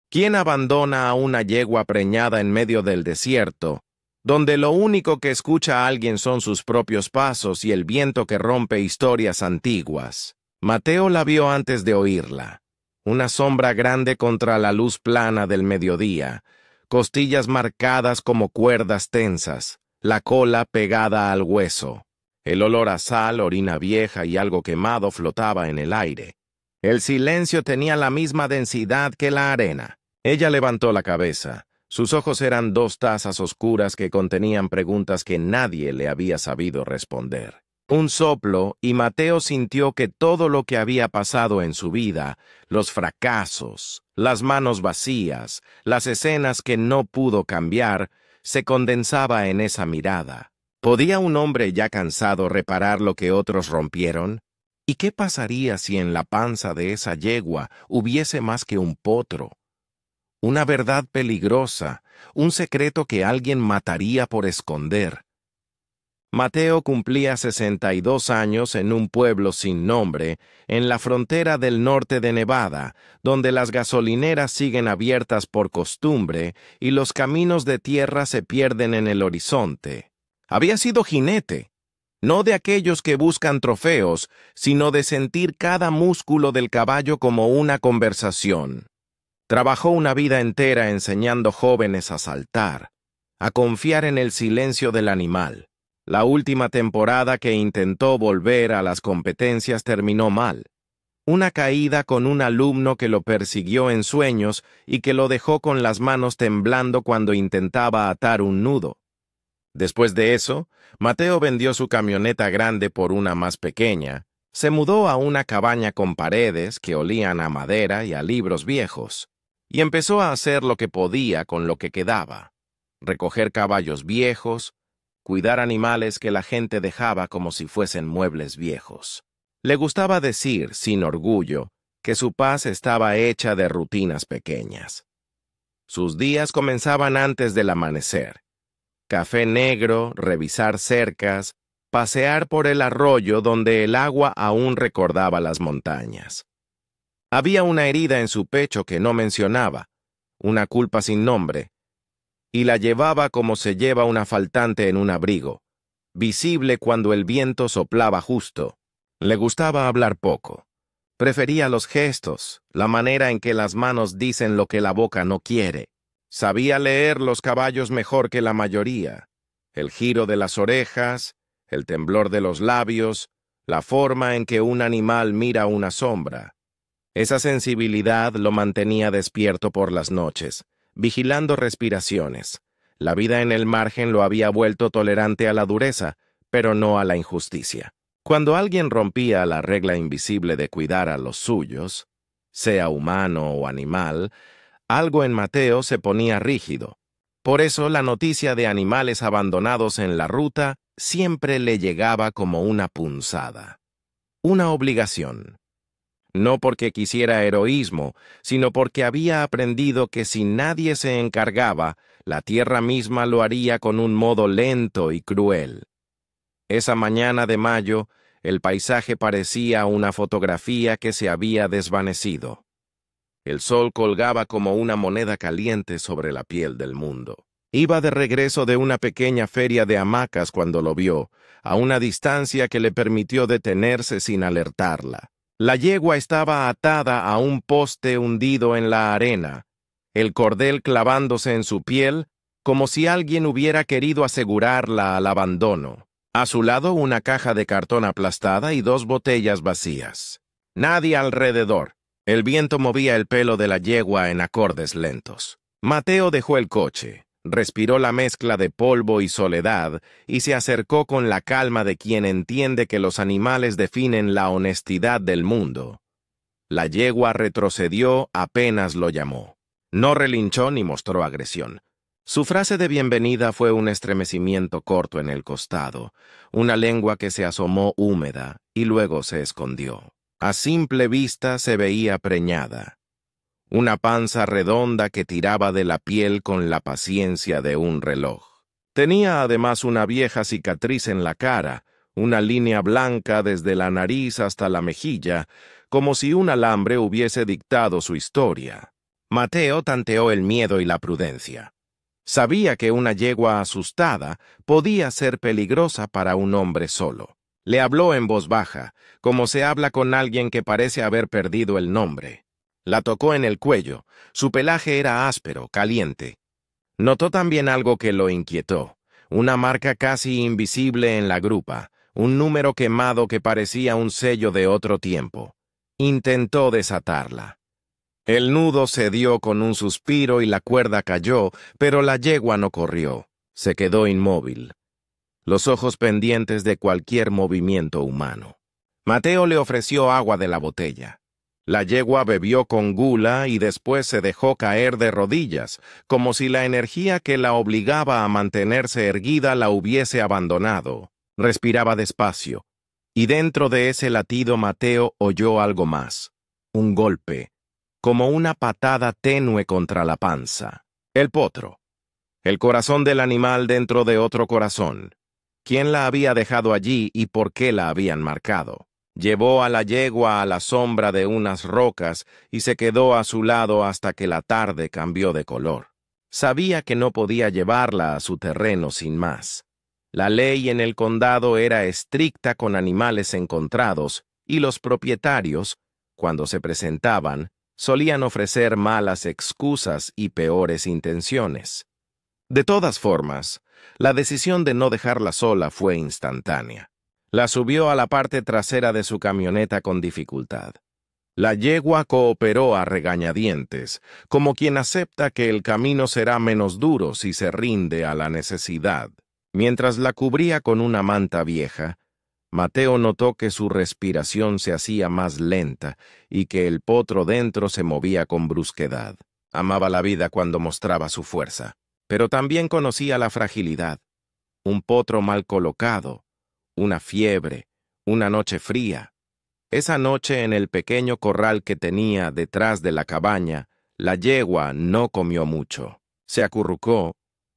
¿Quién abandona a una yegua preñada en medio del desierto, donde lo único que escucha a alguien son sus propios pasos y el viento que rompe historias antiguas? Mateo la vio antes de oírla. Una sombra grande contra la luz plana del mediodía, costillas marcadas como cuerdas tensas, la cola pegada al hueso. El olor a sal, orina vieja y algo quemado flotaba en el aire. El silencio tenía la misma densidad que la arena. Ella levantó la cabeza. Sus ojos eran dos tazas oscuras que contenían preguntas que nadie le había sabido responder. Un soplo, y Mateo sintió que todo lo que había pasado en su vida, los fracasos, las manos vacías, las escenas que no pudo cambiar, se condensaba en esa mirada. ¿Podía un hombre ya cansado reparar lo que otros rompieron? ¿Y qué pasaría si en la panza de esa yegua hubiese más que un potro? Una verdad peligrosa, un secreto que alguien mataría por esconder. Mateo cumplía 62 años en un pueblo sin nombre, en la frontera del norte de Nevada, donde las gasolineras siguen abiertas por costumbre y los caminos de tierra se pierden en el horizonte. Había sido jinete, no de aquellos que buscan trofeos, sino de sentir cada músculo del caballo como una conversación. Trabajó una vida entera enseñando jóvenes a saltar, a confiar en el silencio del animal. La última temporada que intentó volver a las competencias terminó mal. Una caída con un alumno que lo persiguió en sueños y que lo dejó con las manos temblando cuando intentaba atar un nudo. Después de eso, Mateo vendió su camioneta grande por una más pequeña, se mudó a una cabaña con paredes que olían a madera y a libros viejos, y empezó a hacer lo que podía con lo que quedaba: recoger caballos viejos, cuidar animales que la gente dejaba como si fuesen muebles viejos. Le gustaba decir, sin orgullo, que su paz estaba hecha de rutinas pequeñas. Sus días comenzaban antes del amanecer. Café negro, revisar cercas, pasear por el arroyo donde el agua aún recordaba las montañas. Había una herida en su pecho que no mencionaba, una culpa sin nombre, y la llevaba como se lleva una faltante en un abrigo, visible cuando el viento soplaba justo. Le gustaba hablar poco. Prefería los gestos, la manera en que las manos dicen lo que la boca no quiere. Sabía leer los caballos mejor que la mayoría. El giro de las orejas, el temblor de los labios, la forma en que un animal mira una sombra. Esa sensibilidad lo mantenía despierto por las noches, vigilando respiraciones. La vida en el margen lo había vuelto tolerante a la dureza, pero no a la injusticia. Cuando alguien rompía la regla invisible de cuidar a los suyos, sea humano o animal, algo en Mateo se ponía rígido. Por eso la noticia de animales abandonados en la ruta siempre le llegaba como una punzada. Una obligación. No porque quisiera heroísmo, sino porque había aprendido que si nadie se encargaba, la tierra misma lo haría con un modo lento y cruel. Esa mañana de mayo, el paisaje parecía una fotografía que se había desvanecido. El sol colgaba como una moneda caliente sobre la piel del mundo. Iba de regreso de una pequeña feria de hamacas cuando lo vio, a una distancia que le permitió detenerse sin alertarla. La yegua estaba atada a un poste hundido en la arena, el cordel clavándose en su piel, como si alguien hubiera querido asegurarla al abandono. A su lado una caja de cartón aplastada y dos botellas vacías. Nadie alrededor. El viento movía el pelo de la yegua en acordes lentos. Mateo dejó el coche, respiró la mezcla de polvo y soledad y se acercó con la calma de quien entiende que los animales definen la honestidad del mundo. La yegua retrocedió apenas lo llamó. No relinchó ni mostró agresión. Su frase de bienvenida fue un estremecimiento corto en el costado, una lengua que se asomó húmeda y luego se escondió. A simple vista se veía preñada. Una panza redonda que tiraba de la piel con la paciencia de un reloj. Tenía además una vieja cicatriz en la cara, una línea blanca desde la nariz hasta la mejilla, como si un alambre hubiese dictado su historia. Mateo tanteó el miedo y la prudencia. Sabía que una yegua asustada podía ser peligrosa para un hombre solo. Le habló en voz baja, como se habla con alguien que parece haber perdido el nombre. La tocó en el cuello. Su pelaje era áspero, caliente. Notó también algo que lo inquietó. Una marca casi invisible en la grupa, un número quemado que parecía un sello de otro tiempo. Intentó desatarla. El nudo cedió con un suspiro y la cuerda cayó, pero la yegua no corrió. Se quedó inmóvil, los ojos pendientes de cualquier movimiento humano. Mateo le ofreció agua de la botella. La yegua bebió con gula y después se dejó caer de rodillas, como si la energía que la obligaba a mantenerse erguida la hubiese abandonado. Respiraba despacio, y dentro de ese latido Mateo oyó algo más. Un golpe, como una patada tenue contra la panza. El potro. El corazón del animal dentro de otro corazón. ¿Quién la había dejado allí y por qué la habían marcado? Llevó a la yegua a la sombra de unas rocas y se quedó a su lado hasta que la tarde cambió de color. Sabía que no podía llevarla a su terreno sin más. La ley en el condado era estricta con animales encontrados y los propietarios, cuando se presentaban, solían ofrecer malas excusas y peores intenciones. De todas formas, la decisión de no dejarla sola fue instantánea. La subió a la parte trasera de su camioneta con dificultad. La yegua cooperó a regañadientes, como quien acepta que el camino será menos duro si se rinde a la necesidad. Mientras la cubría con una manta vieja, Mateo notó que su respiración se hacía más lenta y que el potro dentro se movía con brusquedad. Amaba la vida cuando mostraba su fuerza, pero también conocía la fragilidad. Un potro mal colocado, una fiebre, una noche fría. Esa noche en el pequeño corral que tenía detrás de la cabaña, la yegua no comió mucho. Se acurrucó,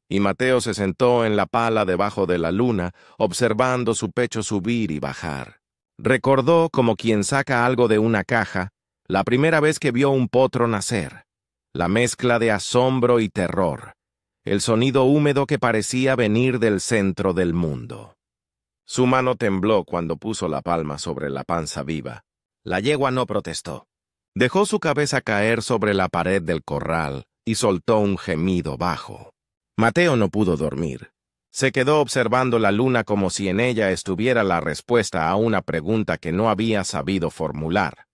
y Mateo se sentó en la pala debajo de la luna, observando su pecho subir y bajar. Recordó, como quien saca algo de una caja, la primera vez que vio un potro nacer, la mezcla de asombro y terror, el sonido húmedo que parecía venir del centro del mundo. Su mano tembló cuando puso la palma sobre la panza viva. La yegua no protestó. Dejó su cabeza caer sobre la pared del corral y soltó un gemido bajo. Mateo no pudo dormir. Se quedó observando la luna como si en ella estuviera la respuesta a una pregunta que no había sabido formular.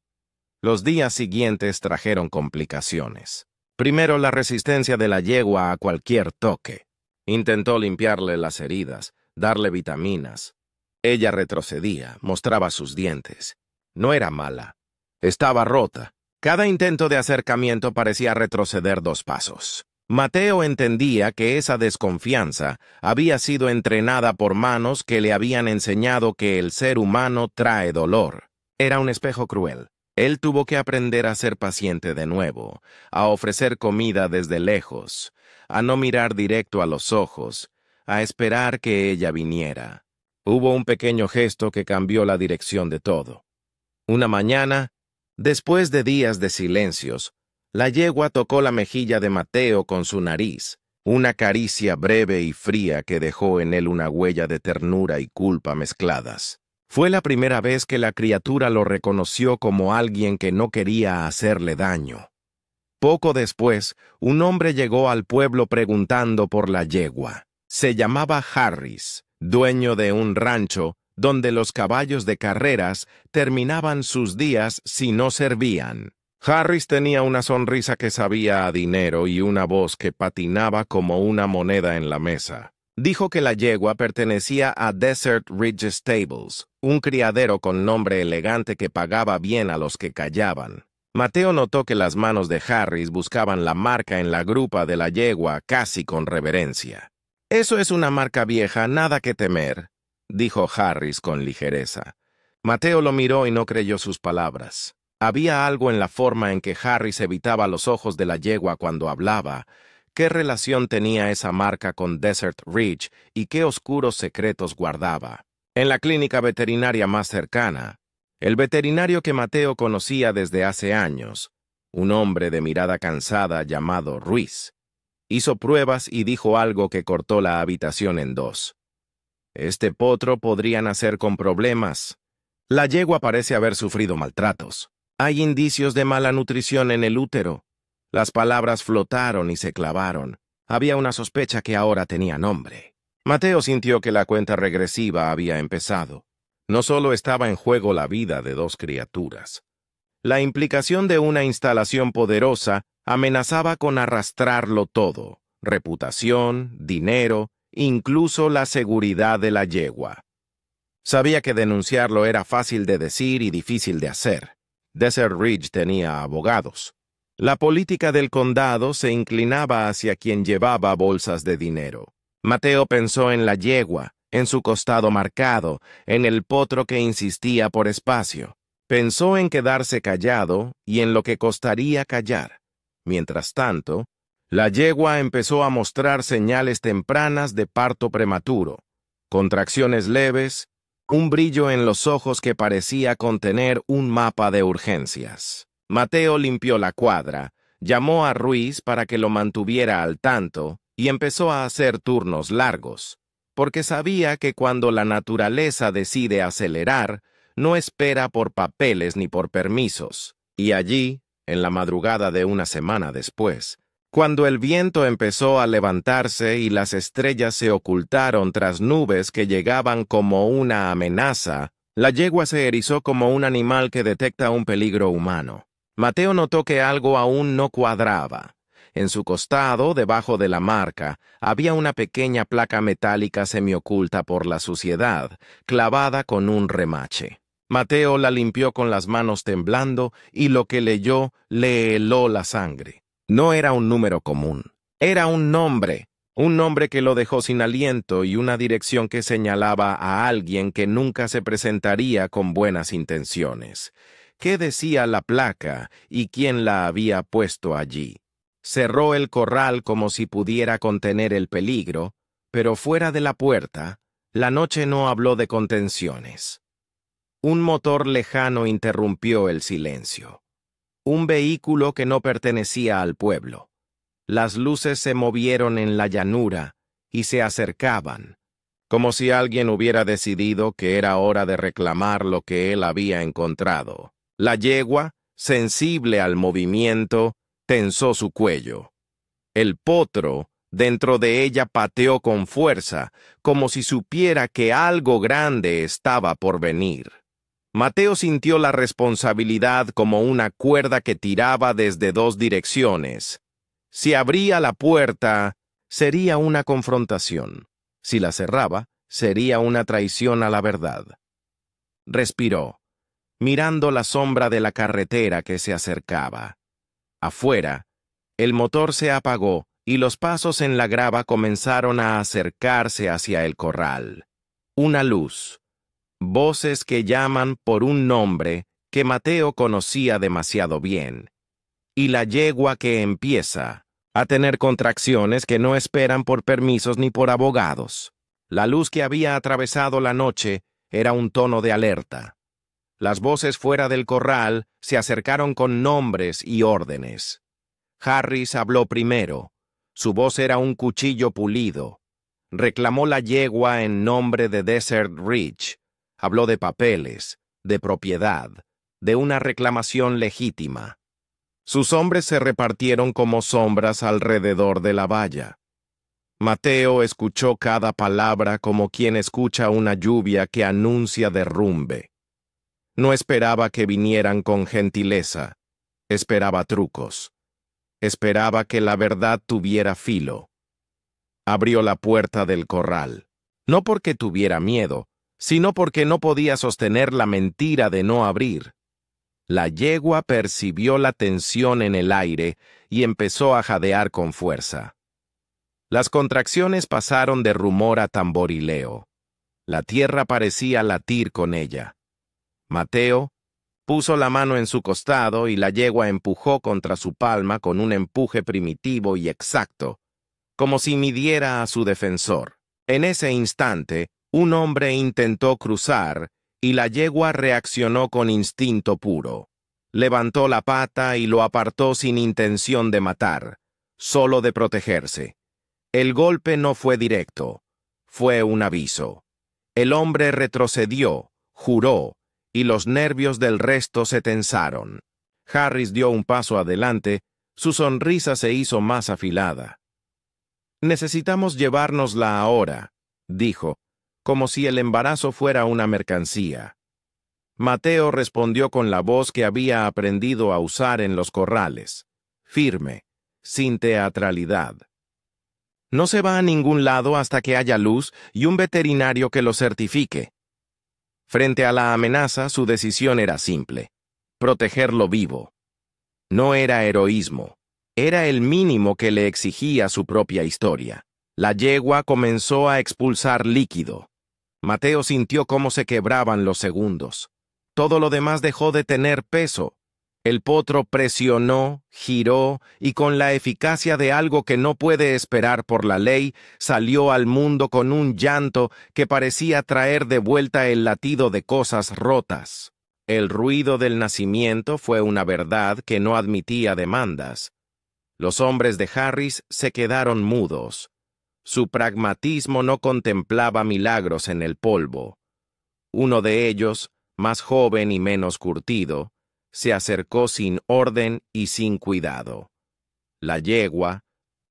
Los días siguientes trajeron complicaciones. Primero, la resistencia de la yegua a cualquier toque. Intentó limpiarle las heridas, darle vitaminas. Ella retrocedía, mostraba sus dientes. No era mala. Estaba rota. Cada intento de acercamiento parecía retroceder 2 pasos. Mateo entendía que esa desconfianza había sido entrenada por manos que le habían enseñado que el ser humano trae dolor. Era un espejo cruel. Él tuvo que aprender a ser paciente de nuevo, a ofrecer comida desde lejos, a no mirar directo a los ojos, a esperar que ella viniera. Hubo un pequeño gesto que cambió la dirección de todo. Una mañana, después de días de silencios, la yegua tocó la mejilla de Mateo con su nariz, una caricia breve y fría que dejó en él una huella de ternura y culpa mezcladas. Fue la primera vez que la criatura lo reconoció como alguien que no quería hacerle daño. Poco después, un hombre llegó al pueblo preguntando por la yegua. Se llamaba Harris, dueño de un rancho donde los caballos de carreras terminaban sus días si no servían. Harris tenía una sonrisa que sabía a dinero y una voz que patinaba como una moneda en la mesa. Dijo que la yegua pertenecía a Desert Ridge Stables, un criadero con nombre elegante que pagaba bien a los que callaban. Mateo notó que las manos de Harris buscaban la marca en la grupa de la yegua casi con reverencia. «Eso es una marca vieja, nada que temer», dijo Harris con ligereza. Mateo lo miró y no creyó sus palabras. Había algo en la forma en que Harris evitaba los ojos de la yegua cuando hablaba. ¿Qué relación tenía esa marca con Desert Ridge y qué oscuros secretos guardaba? En la clínica veterinaria más cercana, el veterinario que Mateo conocía desde hace años, un hombre de mirada cansada llamado Ruiz. Hizo pruebas y dijo algo que cortó la habitación en dos. Este potro podría nacer con problemas. La yegua parece haber sufrido maltratos. Hay indicios de mala nutrición en el útero. Las palabras flotaron y se clavaron. Había una sospecha que ahora tenía nombre. Mateo sintió que la cuenta regresiva había empezado. No solo estaba en juego la vida de dos criaturas. La implicación de una instalación poderosa amenazaba con arrastrarlo todo: reputación, dinero, incluso la seguridad de la yegua. Sabía que denunciarlo era fácil de decir y difícil de hacer. Desert Ridge tenía abogados. La política del condado se inclinaba hacia quien llevaba bolsas de dinero. Mateo pensó en la yegua, en su costado marcado, en el potro que insistía por espacio. Pensó en quedarse callado y en lo que costaría callar. Mientras tanto, la yegua empezó a mostrar señales tempranas de parto prematuro, contracciones leves, un brillo en los ojos que parecía contener un mapa de urgencias. Mateo limpió la cuadra, llamó a Ruiz para que lo mantuviera al tanto y empezó a hacer turnos largos, porque sabía que cuando la naturaleza decide acelerar, no espera por papeles ni por permisos. Y allí, en la madrugada de una semana después, cuando el viento empezó a levantarse y las estrellas se ocultaron tras nubes que llegaban como una amenaza, la yegua se erizó como un animal que detecta un peligro humano. Mateo notó que algo aún no cuadraba. En su costado, debajo de la marca, había una pequeña placa metálica semioculta por la suciedad, clavada con un remache. Mateo la limpió con las manos temblando y lo que leyó le heló la sangre. No era un número común. Era un nombre que lo dejó sin aliento y una dirección que señalaba a alguien que nunca se presentaría con buenas intenciones. ¿Qué decía la placa y quién la había puesto allí? Cerró el corral como si pudiera contener el peligro, pero fuera de la puerta, la noche no habló de contenciones. Un motor lejano interrumpió el silencio. Un vehículo que no pertenecía al pueblo. Las luces se movieron en la llanura y se acercaban, como si alguien hubiera decidido que era hora de reclamar lo que él había encontrado. La yegua, sensible al movimiento, tensó su cuello. El potro, dentro de ella, pateó con fuerza, como si supiera que algo grande estaba por venir. Mateo sintió la responsabilidad como una cuerda que tiraba desde dos direcciones. Si abría la puerta, sería una confrontación. Si la cerraba, sería una traición a la verdad. Respiró, mirando la sombra de la carretera que se acercaba. Afuera, el motor se apagó y los pasos en la grava comenzaron a acercarse hacia el corral. Una luz. Voces que llaman por un nombre que Mateo conocía demasiado bien. Y la yegua que empieza a tener contracciones que no esperan por permisos ni por abogados. La luz que había atravesado la noche era un tono de alerta. Las voces fuera del corral se acercaron con nombres y órdenes. Harris habló primero. Su voz era un cuchillo pulido. Reclamó la yegua en nombre de Desert Ridge. Habló de papeles, de propiedad, de una reclamación legítima. Sus hombres se repartieron como sombras alrededor de la valla. Mateo escuchó cada palabra como quien escucha una lluvia que anuncia derrumbe. No esperaba que vinieran con gentileza. Esperaba trucos. Esperaba que la verdad tuviera filo. Abrió la puerta del corral. No porque tuviera miedo, sino porque no podía sostener la mentira de no abrir. La yegua percibió la tensión en el aire y empezó a jadear con fuerza. Las contracciones pasaron de rumor a tamborileo. La tierra parecía latir con ella. Mateo puso la mano en su costado y la yegua empujó contra su palma con un empuje primitivo y exacto, como si midiera a su defensor. En ese instante, un hombre intentó cruzar y la yegua reaccionó con instinto puro. Levantó la pata y lo apartó sin intención de matar, solo de protegerse. El golpe no fue directo, fue un aviso. El hombre retrocedió, juró, y los nervios del resto se tensaron. Harris dio un paso adelante, su sonrisa se hizo más afilada. «Necesitamos llevárnosla ahora», dijo, como si el embarazo fuera una mercancía. Mateo respondió con la voz que había aprendido a usar en los corrales, firme, sin teatralidad. «No se va a ningún lado hasta que haya luz y un veterinario que lo certifique». Frente a la amenaza, su decisión era simple: protegerlo vivo. No era heroísmo, era el mínimo que le exigía su propia historia. La yegua comenzó a expulsar líquido. Mateo sintió cómo se quebraban los segundos. Todo lo demás dejó de tener peso. El potro presionó, giró y con la eficacia de algo que no puede esperar por la ley, salió al mundo con un llanto que parecía traer de vuelta el latido de cosas rotas. El ruido del nacimiento fue una verdad que no admitía demandas. Los hombres de Harris se quedaron mudos. Su pragmatismo no contemplaba milagros en el polvo. Uno de ellos, más joven y menos curtido, se acercó sin orden y sin cuidado. La yegua,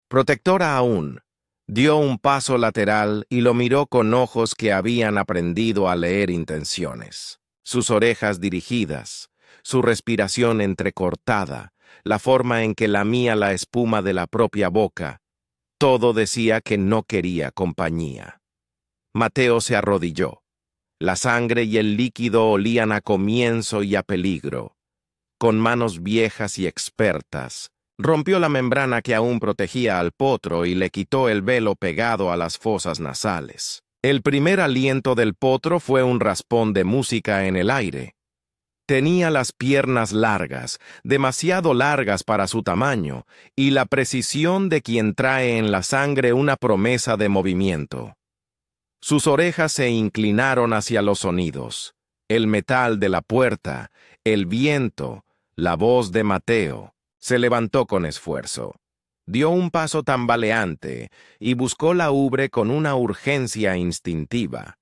protectora aún, dio un paso lateral y lo miró con ojos que habían aprendido a leer intenciones. Sus orejas dirigidas, su respiración entrecortada, la forma en que lamía la espuma de la propia boca, todo decía que no quería compañía. Mateo se arrodilló. La sangre y el líquido olían a comienzo y a peligro. Con manos viejas y expertas, rompió la membrana que aún protegía al potro y le quitó el velo pegado a las fosas nasales. El primer aliento del potro fue un raspón de música en el aire. Tenía las piernas largas, demasiado largas para su tamaño, y la precisión de quien trae en la sangre una promesa de movimiento. Sus orejas se inclinaron hacia los sonidos, el metal de la puerta, el viento, la voz de Mateo. Se levantó con esfuerzo. Dio un paso tambaleante y buscó la ubre con una urgencia instintiva.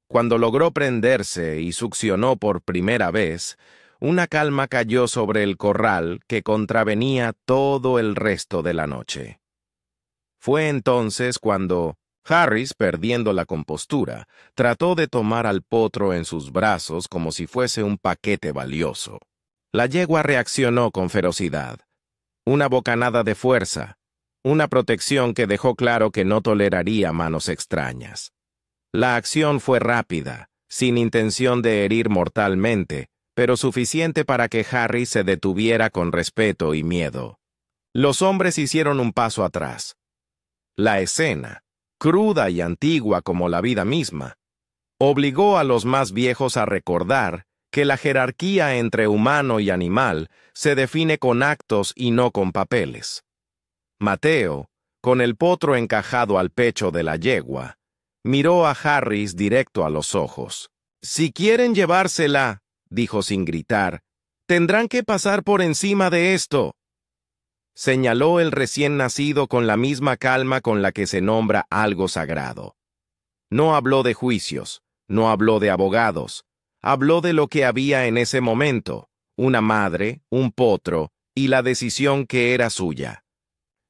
Cuando logró prenderse y succionó por primera vez, una calma cayó sobre el corral que contravenía todo el resto de la noche. Fue entonces cuando Harris, perdiendo la compostura, trató de tomar al potro en sus brazos como si fuese un paquete valioso. La yegua reaccionó con ferocidad. Una bocanada de fuerza, una protección que dejó claro que no toleraría manos extrañas. La acción fue rápida, sin intención de herir mortalmente, pero suficiente para que Harry se detuviera con respeto y miedo. Los hombres hicieron un paso atrás. La escena, cruda y antigua como la vida misma, obligó a los más viejos a recordar que la jerarquía entre humano y animal se define con actos y no con papeles. Mateo, con el potro encajado al pecho de la yegua, miró a Harris directo a los ojos. «Si quieren llevársela», dijo sin gritar, «tendrán que pasar por encima de esto». Señaló el recién nacido con la misma calma con la que se nombra algo sagrado. No habló de juicios, no habló de abogados, habló de lo que había en ese momento, una madre, un potro y la decisión que era suya.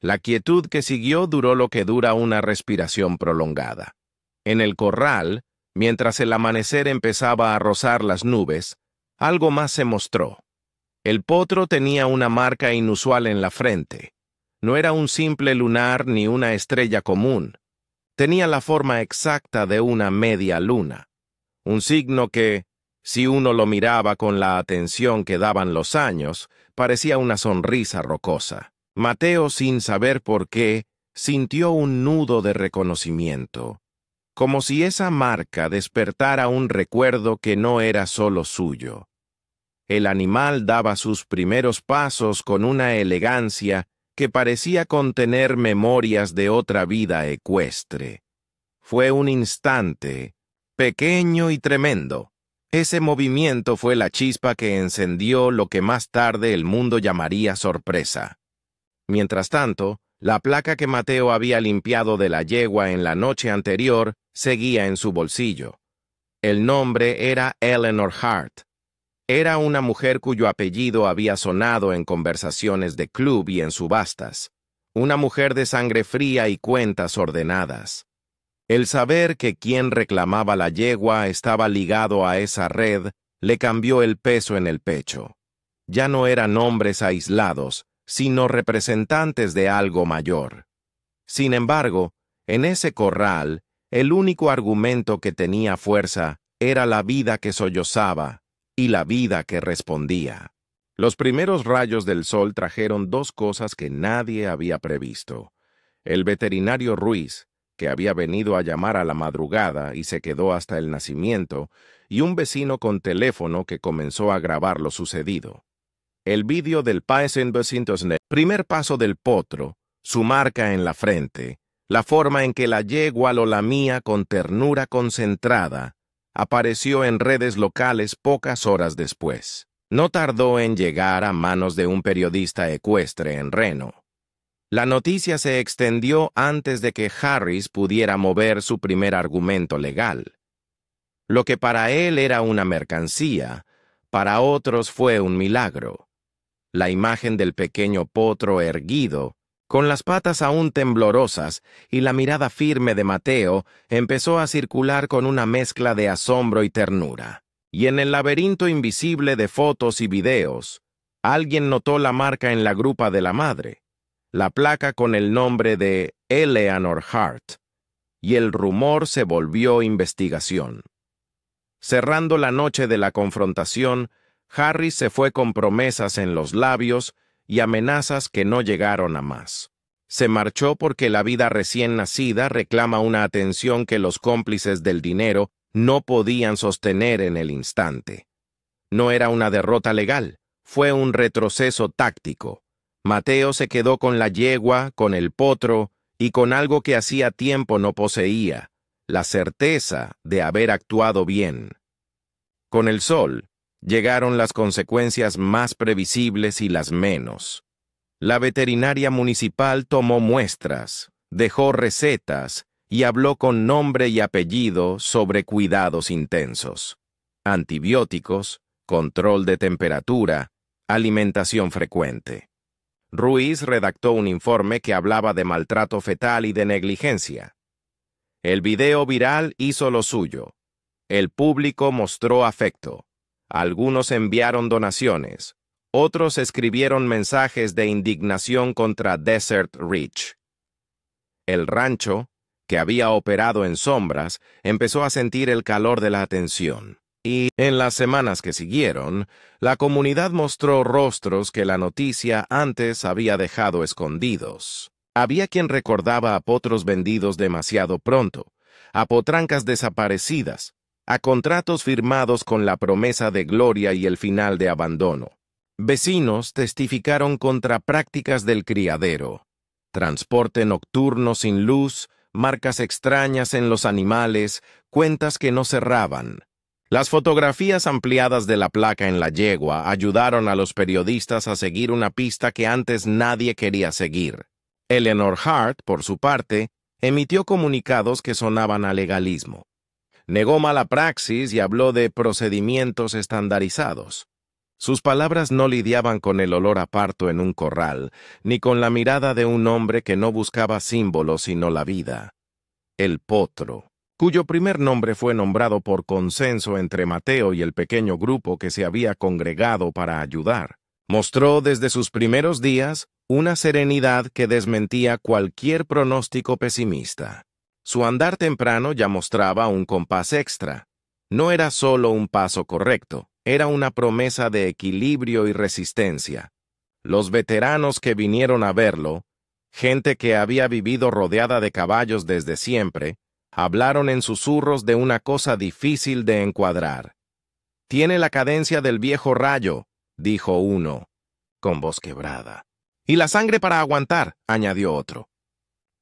La quietud que siguió duró lo que dura una respiración prolongada. En el corral, mientras el amanecer empezaba a rozar las nubes, algo más se mostró. El potro tenía una marca inusual en la frente. No era un simple lunar ni una estrella común. Tenía la forma exacta de una media luna. Un signo que, si uno lo miraba con la atención que daban los años, parecía una sonrisa rocosa. Mateo, sin saber por qué, sintió un nudo de reconocimiento, como si esa marca despertara un recuerdo que no era solo suyo. El animal daba sus primeros pasos con una elegancia que parecía contener memorias de otra vida ecuestre. Fue un instante, pequeño y tremendo, Ese movimiento fue la chispa que encendió lo que más tarde el mundo llamaría sorpresa. Mientras tanto, la placa que Mateo había limpiado de la yegua en la noche anterior seguía en su bolsillo. El nombre era Eleanor Hart. Era una mujer cuyo apellido había sonado en conversaciones de club y en subastas. Una mujer de sangre fría y cuentas ordenadas. El saber que quien reclamaba la yegua estaba ligado a esa red le cambió el peso en el pecho. Ya no eran hombres aislados, sino representantes de algo mayor. Sin embargo, en ese corral, el único argumento que tenía fuerza era la vida que sollozaba y la vida que respondía. Los primeros rayos del sol trajeron dos cosas que nadie había previsto. El veterinario Ruiz, que había venido a llamar a la madrugada y se quedó hasta el nacimiento, y un vecino con teléfono que comenzó a grabar lo sucedido. El vídeo del primer paso del potro, su marca en la frente, la forma en que la yegua lo lamía con ternura concentrada, apareció en redes locales pocas horas después. No tardó en llegar a manos de un periodista ecuestre en Reno. La noticia se extendió antes de que Harris pudiera mover su primer argumento legal. Lo que para él era una mercancía, para otros fue un milagro. La imagen del pequeño potro erguido, con las patas aún temblorosas y la mirada firme de Mateo, empezó a circular con una mezcla de asombro y ternura. Y en el laberinto invisible de fotos y videos, alguien notó la marca en la grupa de la madre, la placa con el nombre de Eleanor Hart, y el rumor se volvió investigación. Cerrando la noche de la confrontación, Harris se fue con promesas en los labios y amenazas que no llegaron a más. Se marchó porque la vida recién nacida reclama una atención que los cómplices del dinero no podían sostener en el instante. No era una derrota legal, fue un retroceso táctico. Mateo se quedó con la yegua, con el potro y con algo que hacía tiempo no poseía, la certeza de haber actuado bien. Con el sol, llegaron las consecuencias más previsibles y las menos. La veterinaria municipal tomó muestras, dejó recetas y habló con nombre y apellido sobre cuidados intensos. Antibióticos, control de temperatura, alimentación frecuente. Ruiz redactó un informe que hablaba de maltrato fetal y de negligencia. El video viral hizo lo suyo. El público mostró afecto. Algunos enviaron donaciones. Otros escribieron mensajes de indignación contra Desert Ridge. El rancho, que había operado en sombras, empezó a sentir el calor de la atención. Y, en las semanas que siguieron, la comunidad mostró rostros que la noticia antes había dejado escondidos. Había quien recordaba a potros vendidos demasiado pronto, a potrancas desaparecidas, a contratos firmados con la promesa de gloria y el final de abandono. Vecinos testificaron contra prácticas del criadero, transporte nocturno sin luz, marcas extrañas en los animales, cuentas que no cerraban. Las fotografías ampliadas de la placa en la yegua ayudaron a los periodistas a seguir una pista que antes nadie quería seguir. Eleanor Hart, por su parte, emitió comunicados que sonaban a legalismo. Negó mala praxis y habló de procedimientos estandarizados. Sus palabras no lidiaban con el olor a parto en un corral, ni con la mirada de un hombre que no buscaba símbolos sino la vida. El potro, cuyo primer nombre fue nombrado por consenso entre Mateo y el pequeño grupo que se había congregado para ayudar, mostró desde sus primeros días una serenidad que desmentía cualquier pronóstico pesimista. Su andar temprano ya mostraba un compás extra. No era solo un paso correcto, era una promesa de equilibrio y resistencia. Los veteranos que vinieron a verlo, gente que había vivido rodeada de caballos desde siempre, hablaron en susurros de una cosa difícil de encuadrar. «Tiene la cadencia del viejo Rayo», dijo uno, con voz quebrada. «Y la sangre para aguantar», añadió otro.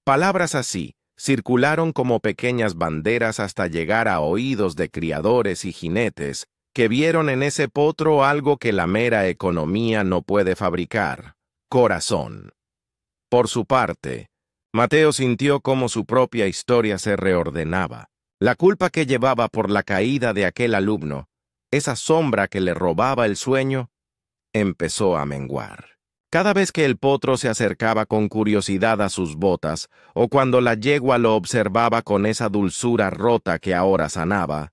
Palabras así circularon como pequeñas banderas hasta llegar a oídos de criadores y jinetes que vieron en ese potro algo que la mera economía no puede fabricar: corazón. Por su parte, Mateo sintió cómo su propia historia se reordenaba. La culpa que llevaba por la caída de aquel alumno, esa sombra que le robaba el sueño, empezó a menguar. Cada vez que el potro se acercaba con curiosidad a sus botas, o cuando la yegua lo observaba con esa dulzura rota que ahora sanaba,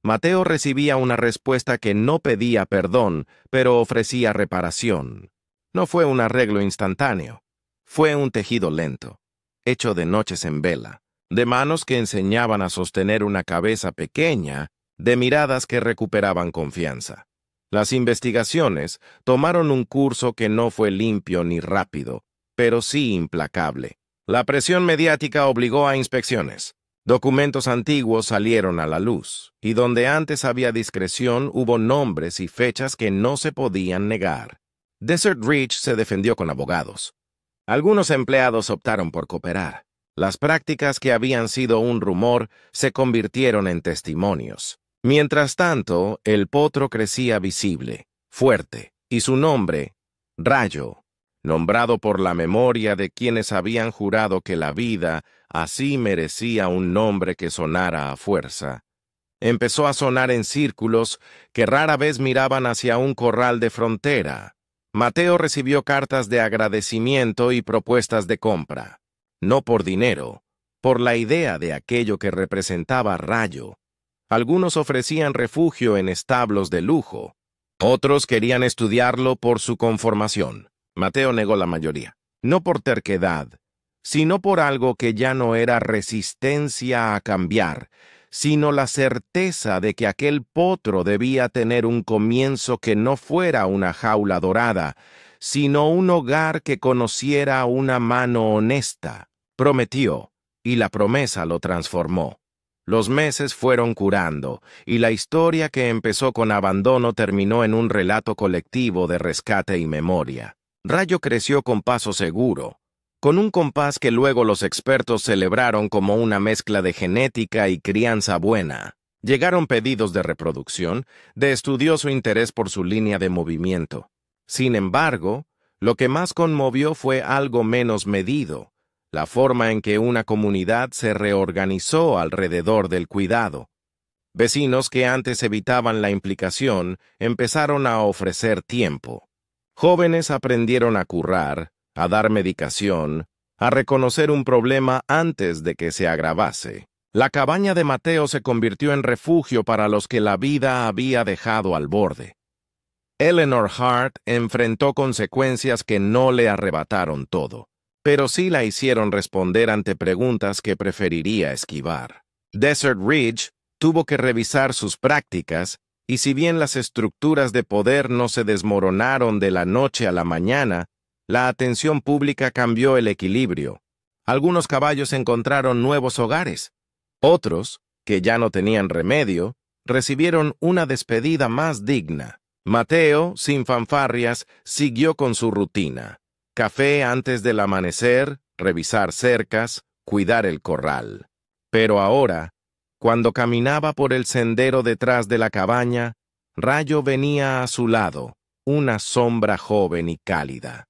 Mateo recibía una respuesta que no pedía perdón, pero ofrecía reparación. No fue un arreglo instantáneo, fue un tejido lento, hecho de noches en vela, de manos que enseñaban a sostener una cabeza pequeña, de miradas que recuperaban confianza. Las investigaciones tomaron un curso que no fue limpio ni rápido, pero sí implacable. La presión mediática obligó a inspecciones. Documentos antiguos salieron a la luz, y donde antes había discreción hubo nombres y fechas que no se podían negar. Desert Ridge se defendió con abogados. Algunos empleados optaron por cooperar. Las prácticas que habían sido un rumor se convirtieron en testimonios. Mientras tanto, el potro crecía visible, fuerte, y su nombre, Rayo, nombrado por la memoria de quienes habían jurado que la vida así merecía un nombre que sonara a fuerza, empezó a sonar en círculos que rara vez miraban hacia un corral de frontera. Mateo recibió cartas de agradecimiento y propuestas de compra, no por dinero, por la idea de aquello que representaba Rayo. Algunos ofrecían refugio en establos de lujo. Otros querían estudiarlo por su conformación. Mateo negó la mayoría. No por terquedad, sino por algo que ya no era resistencia a cambiar, sino la certeza de que aquel potro debía tener un comienzo que no fuera una jaula dorada, sino un hogar que conociera una mano honesta. Prometió, y la promesa lo transformó. Los meses fueron curando, y la historia que empezó con abandono terminó en un relato colectivo de rescate y memoria. Rayo creció con paso seguro, con un compás que luego los expertos celebraron como una mezcla de genética y crianza buena. Llegaron pedidos de reproducción, de estudioso interés por su línea de movimiento. Sin embargo, lo que más conmovió fue algo menos medido: la forma en que una comunidad se reorganizó alrededor del cuidado. Vecinos que antes evitaban la implicación empezaron a ofrecer tiempo. Jóvenes aprendieron a currar, a dar medicación, a reconocer un problema antes de que se agravase. La cabaña de Mateo se convirtió en refugio para los que la vida había dejado al borde. Eleanor Hart enfrentó consecuencias que no le arrebataron todo, pero sí la hicieron responder ante preguntas que preferiría esquivar. Desert Ridge tuvo que revisar sus prácticas, y si bien las estructuras de poder no se desmoronaron de la noche a la mañana, la atención pública cambió el equilibrio. Algunos caballos encontraron nuevos hogares. Otros, que ya no tenían remedio, recibieron una despedida más digna. Mateo, sin fanfarrias, siguió con su rutina: café antes del amanecer, revisar cercas, cuidar el corral. Pero ahora, cuando caminaba por el sendero detrás de la cabaña, Rayo venía a su lado, una sombra joven y cálida.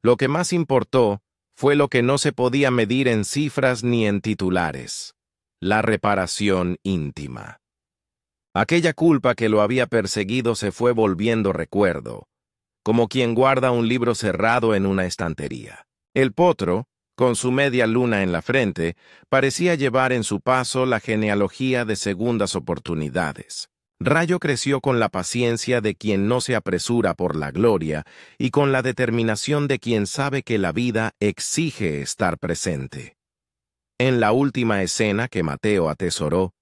Lo que más importó fue lo que no se podía medir en cifras ni en titulares: la reparación íntima. Aquella culpa que lo había perseguido se fue volviendo recuerdo, como quien guarda un libro cerrado en una estantería. El potro, con su media luna en la frente, parecía llevar en su paso la genealogía de segundas oportunidades. Rayo creció con la paciencia de quien no se apresura por la gloria y con la determinación de quien sabe que la vida exige estar presente. En la última escena que Mateo atesoró,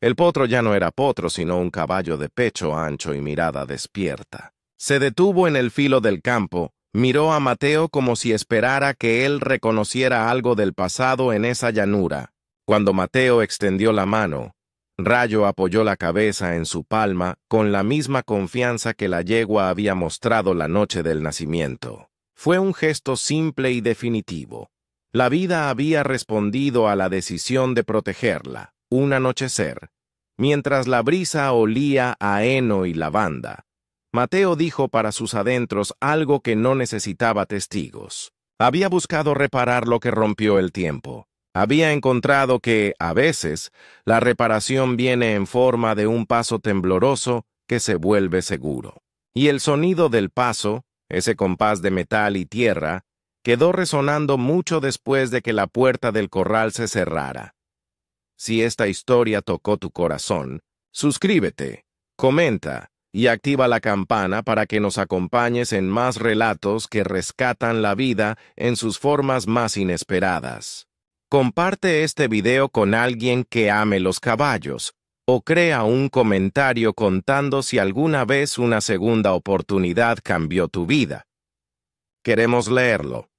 el potro ya no era potro, sino un caballo de pecho ancho y mirada despierta. Se detuvo en el filo del campo, miró a Mateo como si esperara que él reconociera algo del pasado en esa llanura. Cuando Mateo extendió la mano, Rayo apoyó la cabeza en su palma con la misma confianza que la yegua había mostrado la noche del nacimiento. Fue un gesto simple y definitivo. La vida había respondido a la decisión de protegerla. Un anochecer, mientras la brisa olía a heno y lavanda. Mateo dijo para sus adentros algo que no necesitaba testigos. Había buscado reparar lo que rompió el tiempo. Había encontrado que, a veces, la reparación viene en forma de un paso tembloroso que se vuelve seguro. Y el sonido del paso, ese compás de metal y tierra, quedó resonando mucho después de que la puerta del corral se cerrara. Si esta historia tocó tu corazón, suscríbete, comenta y activa la campana para que nos acompañes en más relatos que rescatan la vida en sus formas más inesperadas. Comparte este video con alguien que ame los caballos o crea un comentario contando si alguna vez una segunda oportunidad cambió tu vida. Queremos leerlo.